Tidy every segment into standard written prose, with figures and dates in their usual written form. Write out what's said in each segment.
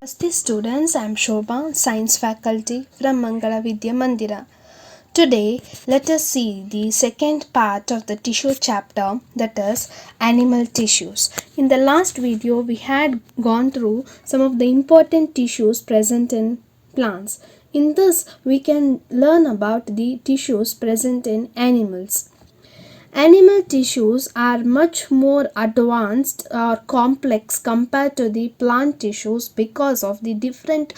Namaste students, I am Shobha, Science faculty from Mangala Vidya Mandira. Today, let us see the second part of the tissue chapter, that is animal tissues. In the last video, we had gone through some of the important tissues present in plants. In this, we can learn about the tissues present in animals. Animal tissues are much more advanced or complex compared to the plant tissues because of the different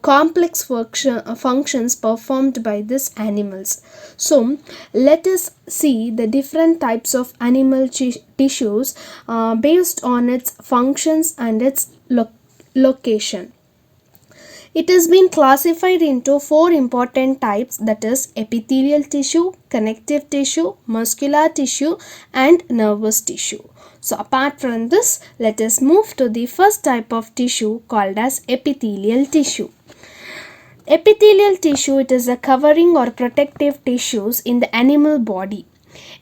complex functions performed by these animals. So, let us see the different types of animal tissues based on its functions and its location. It has been classified into four important types, that is epithelial tissue, connective tissue, muscular tissue and nervous tissue. So apart from this, let us move to the first type of tissue called as epithelial tissue. Epithelial tissue, it is a covering or protective tissues in the animal body.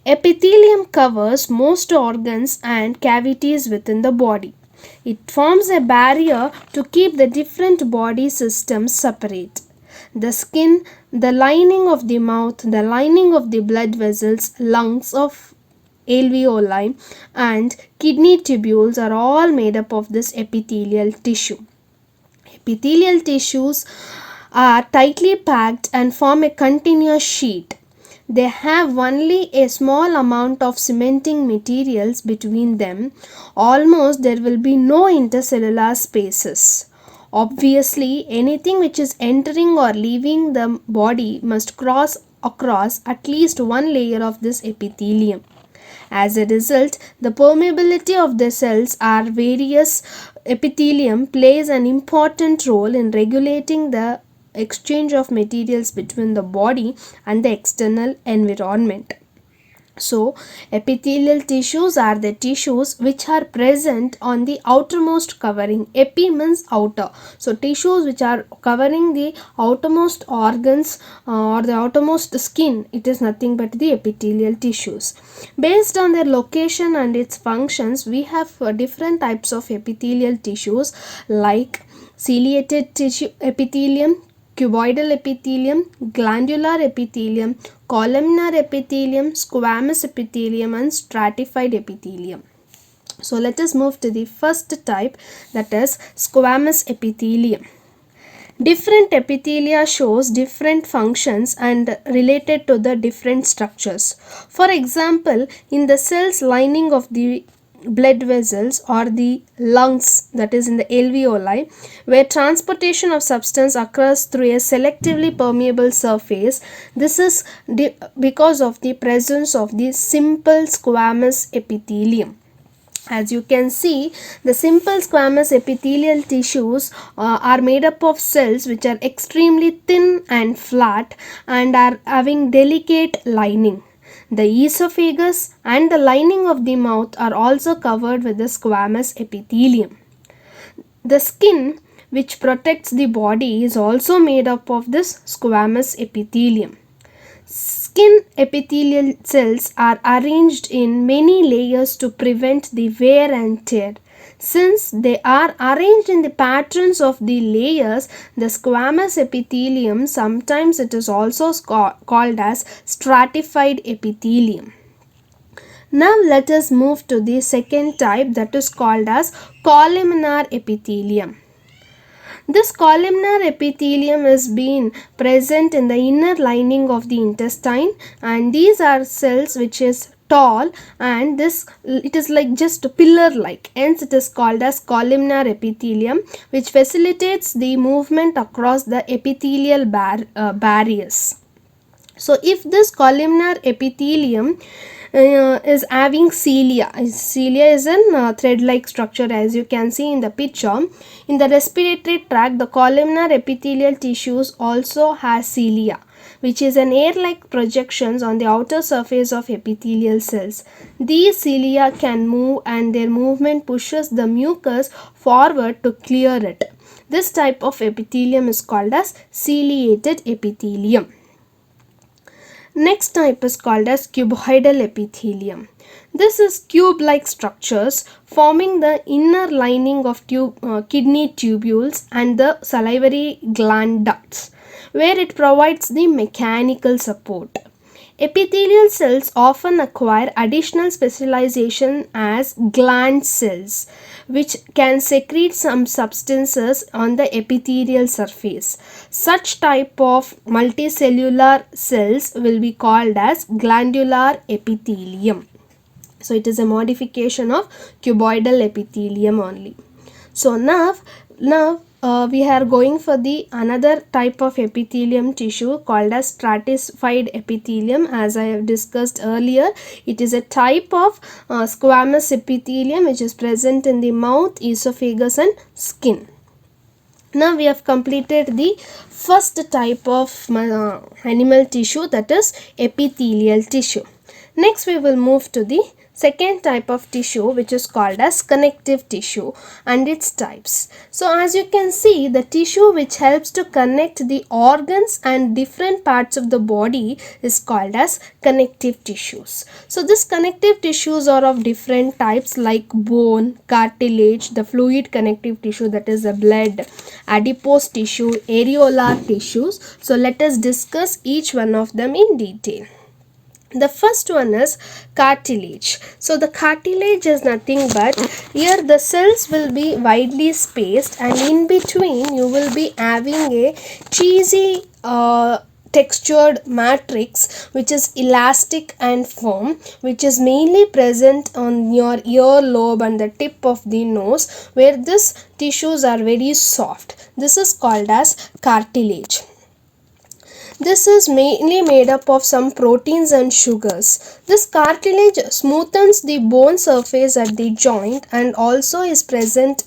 Epithelium covers most organs and cavities within the body. It forms a barrier to keep the different body systems separate. The skin, the lining of the mouth, the lining of the blood vessels, lungs of alveoli and kidney tubules are all made up of this epithelial tissue. Epithelial tissues are tightly packed and form a continuous sheet. They have only a small amount of cementing materials between them. Almost there will be no intercellular spaces. Obviously, anything which is entering or leaving the body must cross across at least one layer of this epithelium. As a result, the permeability of the cells are various epithelium plays an important role in regulating the exchange of materials between the body and the external environment. So, epithelial tissues are the tissues which are present on the outermost covering. Epi means outer. So, tissues which are covering the outermost organs or the outermost skin, it is nothing but the epithelial tissues. Based on their location and its functions, we have different types of epithelial tissues like ciliated tissue epithelium, cuboidal epithelium, glandular epithelium, columnar epithelium, squamous epithelium and stratified epithelium. So let us move to the first type, that is squamous epithelium. Different epithelia shows different functions and related to the different structures. For example, in the cells lining of the blood vessels or the lungs, that is in the alveoli, where transportation of substance occurs through a selectively permeable surface. This is because of the presence of the simple squamous epithelium. As you can see, the simple squamous epithelial tissues are made up of cells which are extremely thin and flat and are having delicate lining. The esophagus and the lining of the mouth are also covered with the squamous epithelium. The skin which protects the body is also made up of this squamous epithelium. Skin epithelial cells are arranged in many layers to prevent the wear and tear. Since they are arranged in the patterns of the layers, the squamous epithelium, sometimes it is also called as stratified epithelium. Now let us move to the second type, that is called as columnar epithelium. This columnar epithelium is being present in the inner lining of the intestine, and these are cells which is tall and this it is like just pillar like, hence it is called as columnar epithelium, which facilitates the movement across the epithelial barriers. So if this columnar epithelium is having cilia. Cilia is a thread-like structure, as you can see in the picture. In the respiratory tract, the columnar epithelial tissues also has cilia, which is an air-like projections on the outer surface of epithelial cells. These cilia can move and their movement pushes the mucus forward to clear it. This type of epithelium is called as ciliated epithelium. Next type is called as cuboidal epithelium. This is cube-like structures forming the inner lining of kidney tubules and the salivary gland ducts, where it provides the mechanical support. Epithelial cells often acquire additional specialization as gland cells, which can secrete some substances on the epithelial surface. Such type of multicellular cells will be called as glandular epithelium. So it is a modification of cuboidal epithelium only. So now we are going for the another type of epithelium tissue called as stratified epithelium. As I have discussed earlier, it is a type of squamous epithelium which is present in the mouth, esophagus and skin. Now we have completed the first type of animal tissue, that is epithelial tissue. Next we will move to the second type of tissue, which is called as connective tissue and its types. So as you can see, the tissue which helps to connect the organs and different parts of the body is called as connective tissues. So these connective tissues are of different types like bone, cartilage, the fluid connective tissue, that is the blood, adipose tissue, areolar tissues. So let us discuss each one of them in detail. The first one is cartilage. So the cartilage is nothing but, here the cells will be widely spaced and in between you will be having a cheesy textured matrix which is elastic and firm, which is mainly present on your ear lobe and the tip of the nose, where these tissues are very soft. This is called as cartilage. This is mainly made up of some proteins and sugars. This cartilage smoothens the bone surface at the joint and also is present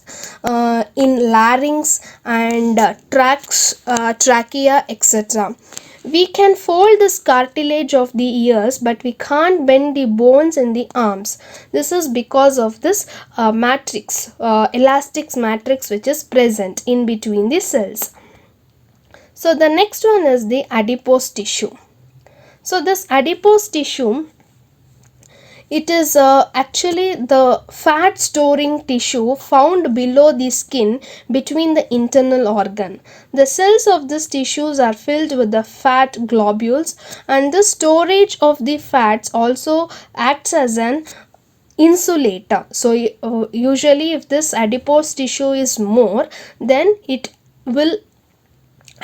in larynx and trachea, etc. We can fold this cartilage of the ears, but we can't bend the bones in the arms. This is because of this matrix, elastic matrix, which is present in between the cells. So the next one is the adipose tissue. So this adipose tissue, it is actually the fat storing tissue found below the skin between the internal organ. The cells of these tissues are filled with the fat globules, and the storage of the fats also acts as an insulator. So usually if this adipose tissue is more, then it will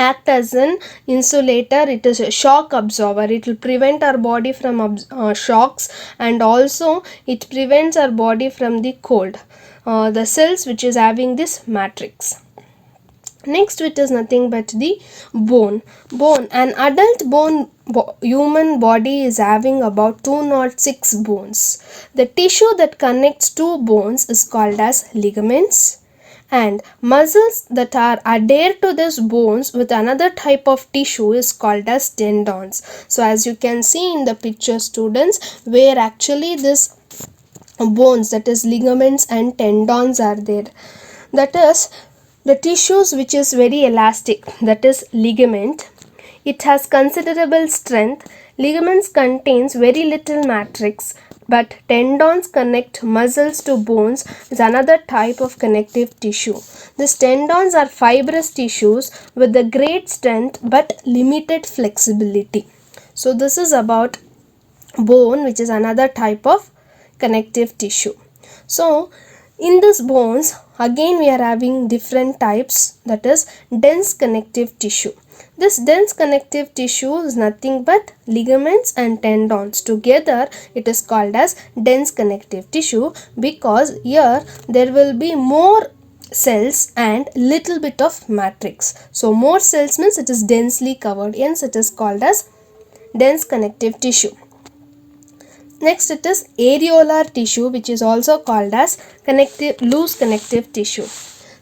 act as an insulator. It is a shock absorber. It will prevent our body from shocks, and also it prevents our body from the cold. The cells which is having this matrix. Next, it is nothing but the bone. An adult human body is having about 206 bones. The tissue that connects two bones is called as ligaments, and muscles that are adhered to these bones with another type of tissue is called as tendons. So as you can see in the picture, students, where actually this bones, that is ligaments and tendons, are there. That is the tissues which is very elastic, that is ligament. It has considerable strength. Ligaments contains very little matrix, but tendons connect muscles to bones is another type of connective tissue. These tendons are fibrous tissues with a great strength but limited flexibility. So this is about bone, which is another type of connective tissue. So in these bones, again we are having different types, that is dense connective tissue. This dense connective tissue is nothing but ligaments and tendons. Together it is called as dense connective tissue, because here there will be more cells and little bit of matrix. So more cells means it is densely covered, hence it is called as dense connective tissue. Next, it is areolar tissue, which is also called as loose connective tissue.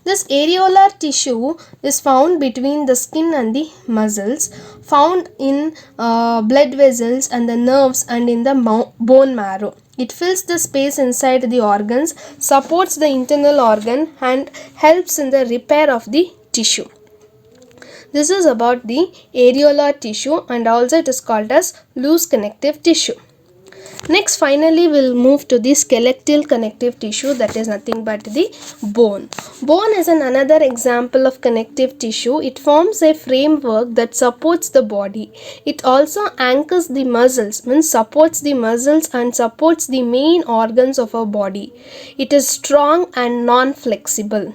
This areolar tissue is found between the skin and the muscles, found in blood vessels and the nerves and in the bone marrow. It fills the space inside the organs, supports the internal organ and helps in the repair of the tissue. This is about the areolar tissue, and also it is called as loose connective tissue. Next, finally, we'll move to the skeletal connective tissue, that is nothing but the bone. Bone is another example of connective tissue. It forms a framework that supports the body. It also anchors the muscles, means supports the muscles and supports the main organs of our body. It is strong and non-flexible.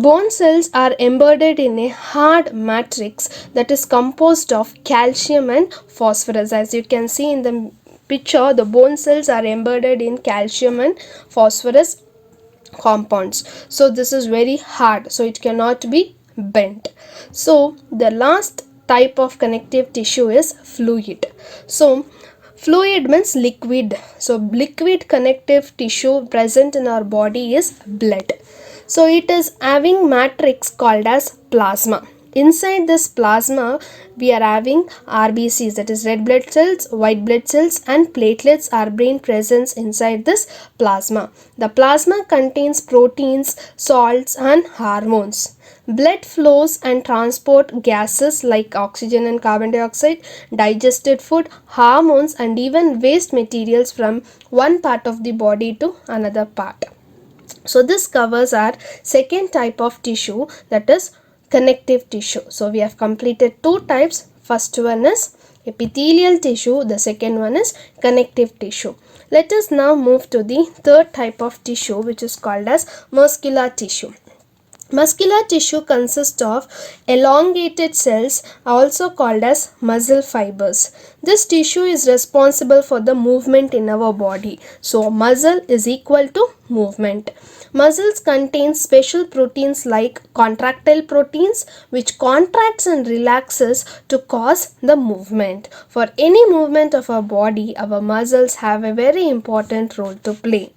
Bone cells are embedded in a hard matrix that is composed of calcium and phosphorus. As you can see in the picture, the bone cells are embedded in calcium and phosphorus compounds. So this is very hard, so it cannot be bent. So the last type of connective tissue is fluid. So fluid means liquid. So liquid connective tissue present in our body is blood. So it is having matrix called as plasma. Inside this plasma, we are having RBCs, that is red blood cells, white blood cells, and platelets are being present inside this plasma. The plasma contains proteins, salts, and hormones. Blood flows and transport gases like oxygen and carbon dioxide, digested food, hormones, and even waste materials from one part of the body to another part. So this covers our second type of tissue, that is connective tissue. So we have completed two types. First one is epithelial tissue, the second one is connective tissue. Let us now move to the third type of tissue, which is called as muscular tissue. Muscular tissue consists of elongated cells, also called as muscle fibers. This tissue is responsible for the movement in our body. So muscle is equal to movement. Muscles contain special proteins like contractile proteins, which contracts and relaxes to cause the movement. For any movement of our body, our muscles have a very important role to play.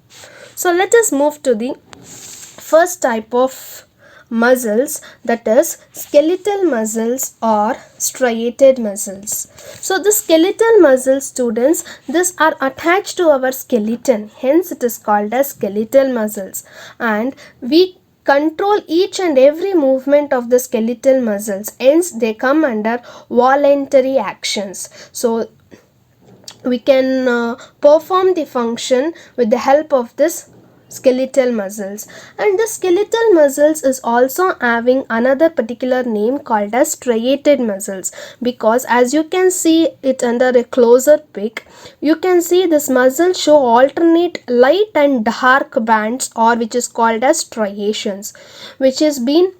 So let us move to the first type of muscles, that is skeletal muscles or striated muscles. So the skeletal muscles, students, these are attached to our skeleton, hence it is called as skeletal muscles, and we control each and every movement of the skeletal muscles, hence they come under voluntary actions. So we can perform the function with the help of this skeletal muscles. And the skeletal muscles is also having another particular name called as striated muscles, because as you can see it under a closer pic, you can see this muscle show alternate light and dark bands, or which is called as striations, which has been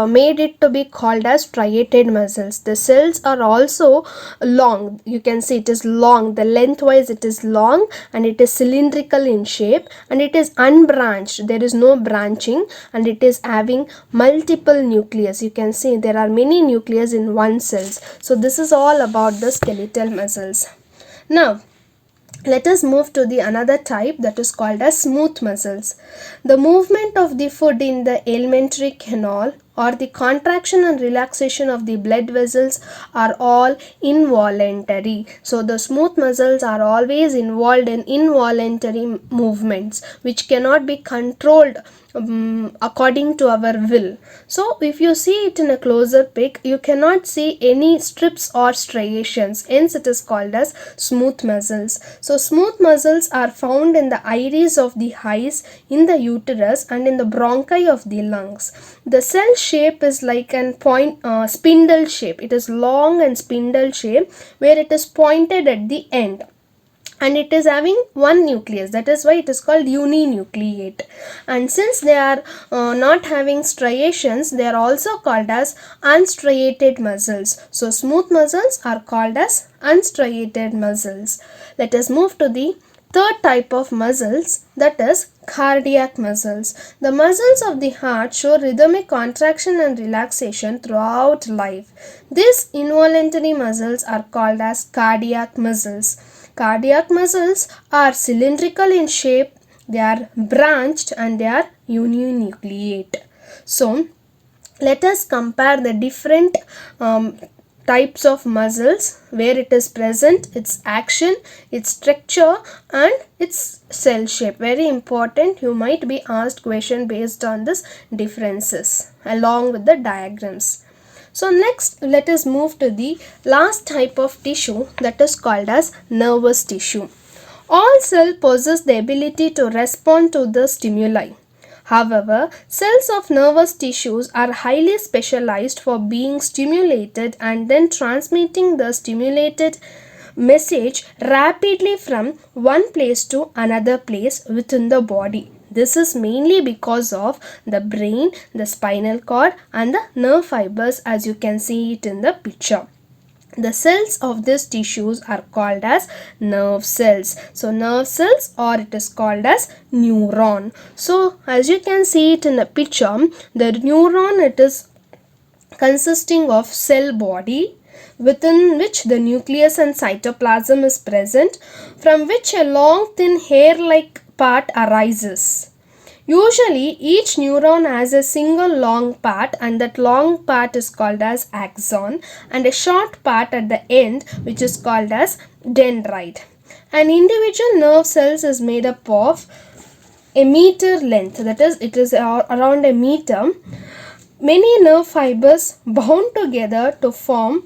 made it to be called as striated muscles. The cells are also long. You can see it is long, the lengthwise it is long, and it is cylindrical in shape, and it is unbranched, there is no branching, and it is having multiple nucleus. You can see there are many nucleus in one cells. So this is all about the skeletal muscles. Now let us move to the another type, that is called as smooth muscles. The movement of the food in the alimentary canal or the contraction and relaxation of the blood vessels are all involuntary. So the smooth muscles are always involved in involuntary movements which cannot be controlled according to our will. So if you see it in a closer pic, you cannot see any strips or striations, hence it is called as smooth muscles. So smooth muscles are found in the iris of the eyes, in the uterus, and in the bronchi of the lungs. The cell shape is like an spindle shape. It is long and spindle shape where it is pointed at the end, and it is having one nucleus, that is why it is called uninucleate. And since they are not having striations, they are also called as unstriated muscles. So smooth muscles are called as unstriated muscles. Let us move to the third type of muscles, that is cardiac muscles. The muscles of the heart show rhythmic contraction and relaxation throughout life. These involuntary muscles are called as cardiac muscles. Cardiac muscles are cylindrical in shape, they are branched, and they are uninucleate. So let us compare the different types of muscles, where it is present, its action, its structure, and its cell shape. Very important, you might be asked question based on this differences along with the diagrams. So next let us move to the last type of tissue, that is called as nervous tissue. All cells possess the ability to respond to the stimuli. However, cells of nervous tissues are highly specialized for being stimulated and then transmitting the stimulated message rapidly from one place to another place within the body. This is mainly because of the brain, the spinal cord, and the nerve fibers, as you can see it in the picture. The cells of these tissues are called as nerve cells. So nerve cells, or it is called as neuron. So as you can see it in the picture, the neuron, it is consisting of cell body within which the nucleus and cytoplasm is present, from which a long thin hair like part arises. Usually each neuron has a single long part, and that long part is called as axon, and a short part at the end which is called as dendrite. An individual nerve cells is made up of a meter length, that is it is around a meter. Many nerve fibers bound together to form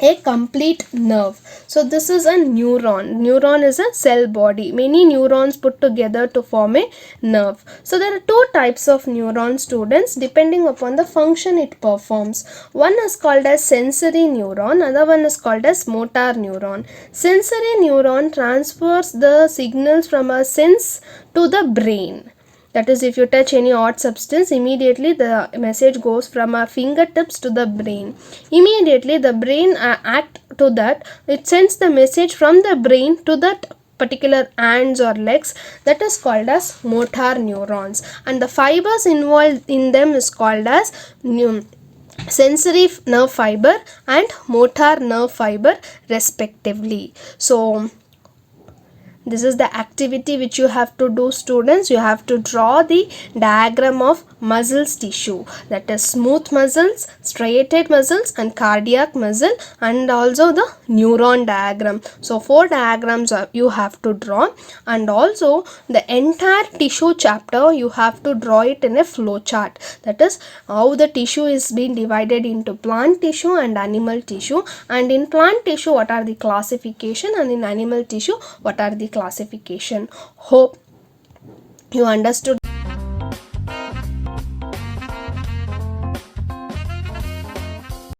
a complete nerve. So this is a neuron. Neuron is a cell body. Many neurons put together to form a nerve. So there are two types of neuron, students, depending upon the function it performs. One is called as sensory neuron, other one is called as motor neuron. Sensory neuron transfers the signals from a sense to the brain. That is, if you touch any hot substance, immediately the message goes from our fingertips to the brain. Immediately the brain act to that. It sends the message from the brain to that particular hands or legs, that is called as motor neurons, and the fibers involved in them is called as sensory nerve fiber and motor nerve fiber respectively. So this is the activity which you have to do, students. You have to draw the diagram of muscles tissue, that is smooth muscles, striated muscles, and cardiac muscle, and also the neuron diagram. So 4 diagrams you have to draw, and also the entire tissue chapter you have to draw it in a flow chart. That is how the tissue is being divided into plant tissue and animal tissue, and in plant tissue what are the classification, and in animal tissue what are the classification. Hope you understood